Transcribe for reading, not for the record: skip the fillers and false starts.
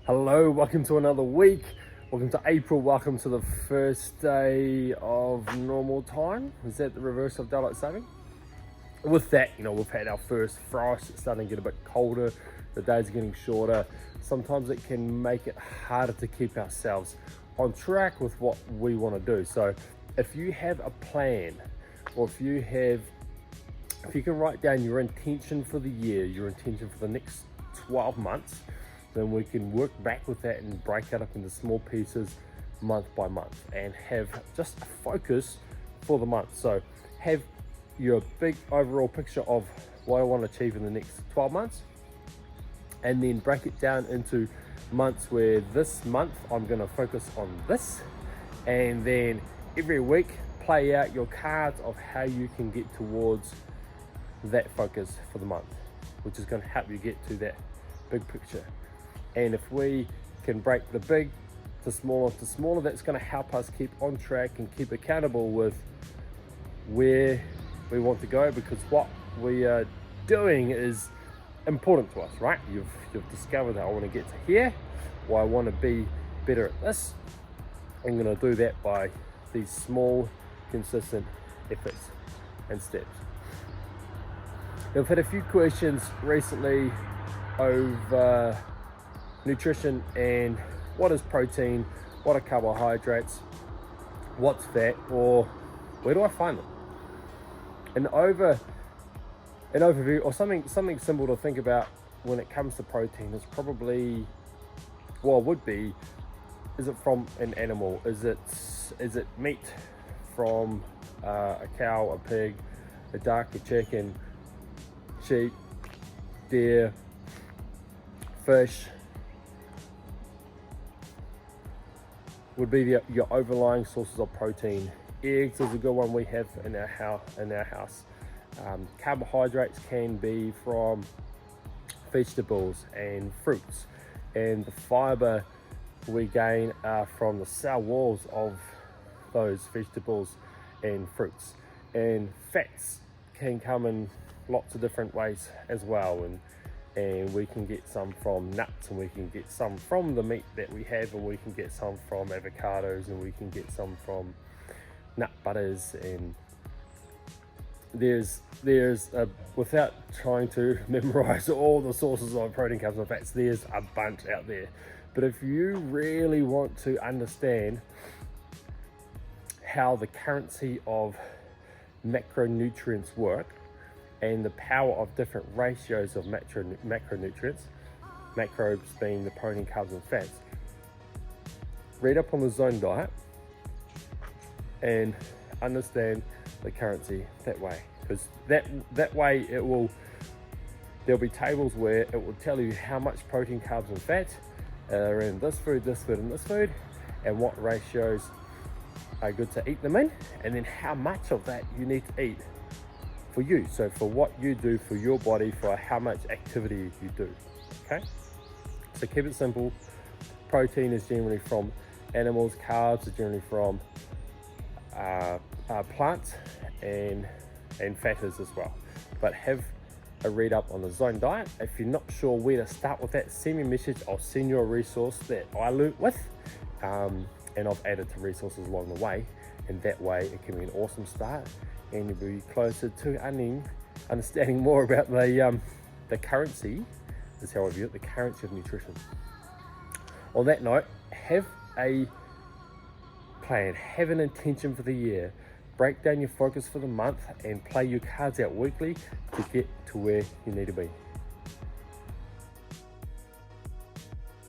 Hello, welcome to another week. Welcome to April. Welcome to the first day of normal time. Is that the reverse of daylight saving? With that, we've had our first frost. It's starting to get a bit colder. The days are getting shorter. Sometimes it can make it harder to keep ourselves on track with what we want to do. So if you have a plan, or if you can write down your intention for the year, your intention for the next 12 months, then we can work back with that and break it up into small pieces month by month and have just a focus for the month. So have your big overall picture of what I want to achieve in the next 12 months, and then break it down into months where this month I'm going to focus on this, and then every week play out your cards of how you can get towards that focus for the month, which is going to help you get to that big picture. And if we can break the big to smaller, that's going to help us keep on track and keep accountable with where we want to go, because what we are doing is important to us, right? You've discovered that I want to get to here, or I want to be better at this. I'm going to do that by these small, consistent efforts and steps. I've had a few questions recently over nutrition and what is protein, what are carbohydrates, what's fat, or where do I find them? An overview, or something simple to think about when it comes to protein is probably, would be, is it from an animal? Is it meat from a cow, a pig, a duck, a chicken, sheep, deer, fish? Would be your overlying sources of protein. Eggs is a good one we have in our house. Carbohydrates can be from vegetables and fruits, and the fiber we gain are from the cell walls of those vegetables and fruits. And fats can come in lots of different ways as well, and we can get some from nuts, and we can get some from the meat that we have, and we can get some from avocados, and we can get some from nut butters. And there's without trying to memorize all the sources of protein, carbs and fats, there's a bunch out there. But if you really want to understand how the currency of macronutrients work, and the power of different ratios of macronutrients, macros being the protein, carbs and fats, read up on the Zone diet and understand the currency that way, because that way there'll be tables where it will tell you how much protein, carbs and fats are in this food, and this food, and what ratios are good to eat them in, and then how much of that you need to eat for you. So for what you do for your body, for how much activity you do. Okay, so keep it simple. Protein is generally from animals, carbs are generally from plants, and fat is as well. But have a read up on the Zone diet. If you're not sure where to start with that, send me a message. I'll send you a resource that I learnt with, and I've added to resources along the way, and that way it can be an awesome start, and you'll be closer to understanding more about the currency, is how I view it, the currency of nutrition. On that note, have a plan, have an intention for the year, break down your focus for the month, and play your cards out weekly to get to where you need to be.